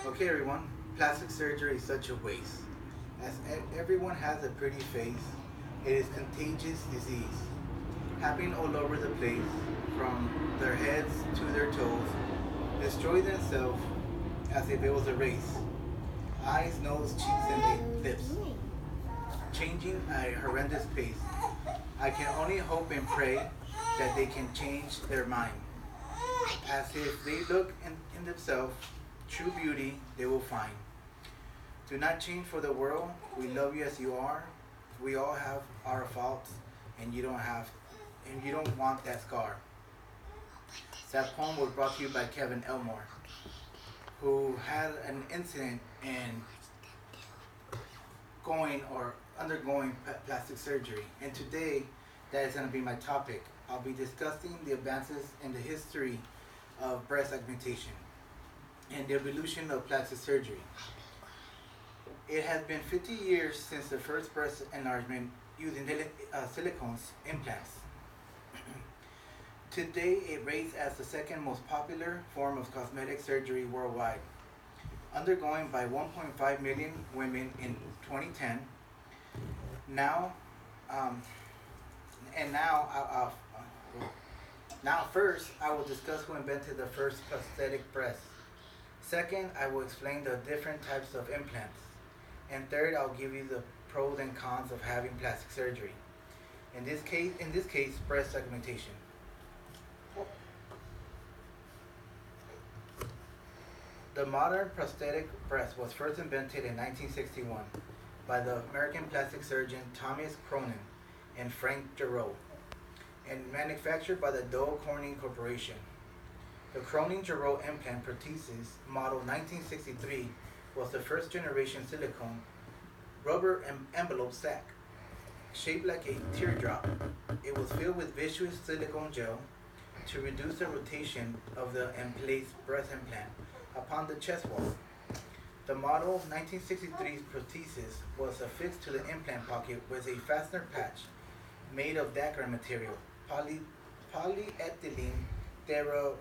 Okay, everyone, plastic surgery is such a waste. As everyone has a pretty face, it is contagious disease, happening all over the place, from their heads to their toes, destroy themselves as if it was a race. Eyes, nose, cheeks, and lips, changing at a horrendous pace. I can only hope and pray that they can change their mind, as if they look in themselves, true beauty they will find. Do not change for the world. We love you as you are. We all have our faults, and you don't want that scar. That poem was brought to you by Kevin Elmore, who had an incident in going or undergoing plastic surgery. And today, that is going to be my topic. I'll be discussing the advances in the history of breast augmentation and the evolution of plastic surgery. It has been 50 years since the first breast enlargement using silicones implants. Today, it rates as the second most popular form of cosmetic surgery worldwide, undergoing by 1.5 million women in 2010. Now, um, and now, now first, I will discuss who invented the first prosthetic breast. Second, I will explain the different types of implants. And third, I'll give you the pros and cons of having plastic surgery. In this case, breast augmentation. The modern prosthetic breast was first invented in 1961 by the American plastic surgeon Thomas Cronin and Frank Giroux, and manufactured by the Doe Corning Corporation. The Cronin-Giroux implant prosthesis model 1963 was the first generation silicone rubber envelope sac, shaped like a teardrop. It was filled with viscous silicone gel to reduce the rotation of the emplaced breast implant upon the chest wall. The model 1963 prosthesis was affixed to the implant pocket with a fastener patch made of Dacron material, polyethylene terephthalate,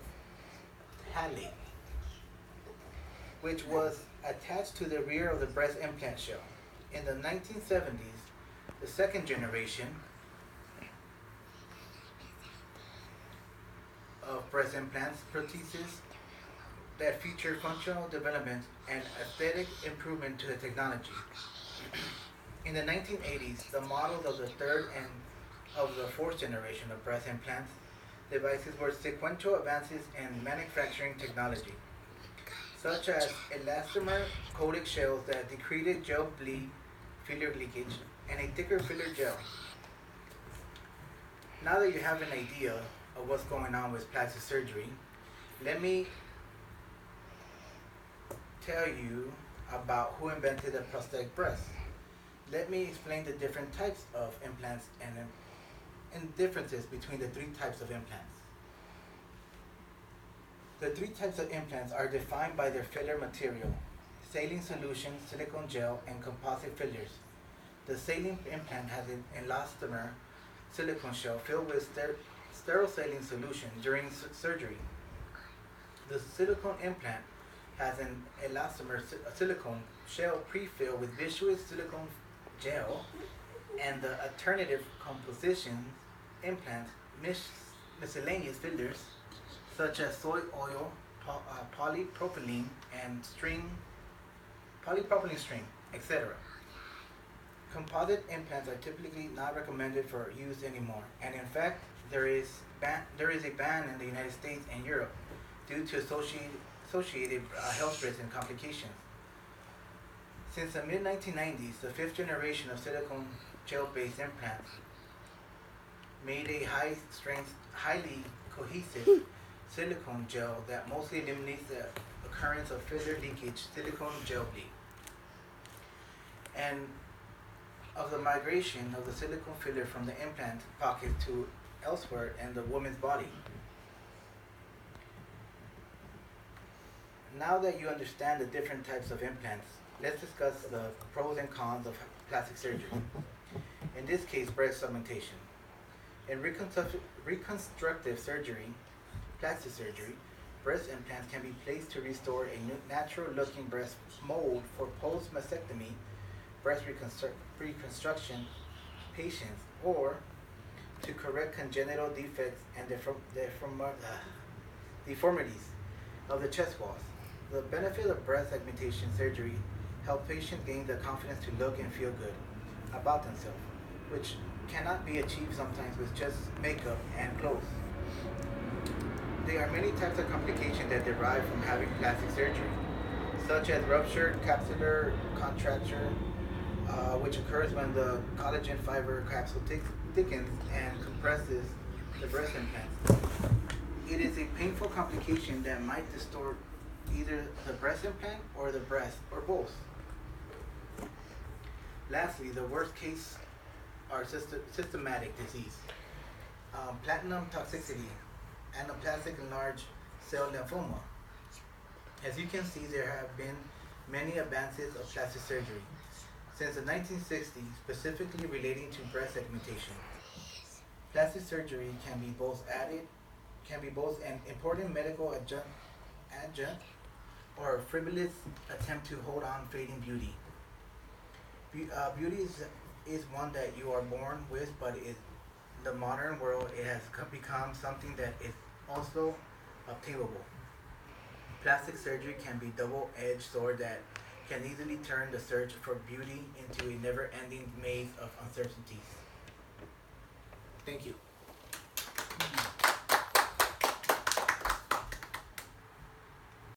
which was attached to the rear of the breast implant shell. In the 1970s, the second generation of breast implants prosthesis that feature functional development and aesthetic improvement to the technology. In the 1980s, the models of the third and of the fourth generation of breast implants devices were sequential advances in manufacturing technology, such as elastomer coated shells that decreased gel bleed, filler leakage, and a thicker filler gel. Now that you have an idea of what's going on with plastic surgery, let me tell you about who invented the prosthetic breast. Let me explain the different types of implants and differences between the three types of implants. The three types of implants are defined by their filler material: saline solution, silicone gel, and composite fillers. The saline implant has an elastomer silicone shell filled with sterile saline solution during surgery. The silicone implant has an elastomer silicone shell pre-filled with viscous silicone gel, and the alternative composition implant miscellaneous fillers such as soy oil, polypropylene and polypropylene string, etc. Composite implants are typically not recommended for use anymore, and in fact, there is a ban in the United States and Europe due to associated health risks and complications. Since the mid-1990s, the fifth generation of silicone gel-based implants made a high-strength, highly cohesive silicone gel that mostly eliminates the occurrence of filler leakage, silicone gel bleed, and of the migration of the silicone filler from the implant pocket to elsewhere in the woman's body. Now that you understand the different types of implants, let's discuss the pros and cons of plastic surgery. In this case, breast augmentation. In reconstructive surgery, plastic surgery, breast implants can be placed to restore a natural-looking breast mold for post-mastectomy breast reconstruction patients, or to correct congenital defects and deformities of the chest walls. The benefit of breast augmentation surgery help patients gain the confidence to look and feel good about themselves, which cannot be achieved sometimes with just makeup and clothes. There are many types of complications that derive from having plastic surgery, such as ruptured capsular contracture, which occurs when the collagen fiber capsule thickens and compresses the breast implant. It is a painful complication that might distort either the breast implant or the breast, or both. Lastly, the worst case are systematic disease, platinum toxicity, anaplastic large cell lymphoma. As you can see, there have been many advances of plastic surgery since the 1960s, specifically relating to breast augmentation. Plastic surgery can be both an important medical adjunct or a frivolous attempt to hold on fading beauty. Beauty is one that you are born with, but in the modern world, it has become something that is also obtainable. Plastic surgery can be a double-edged sword that can easily turn the search for beauty into a never-ending maze of uncertainties. Thank you.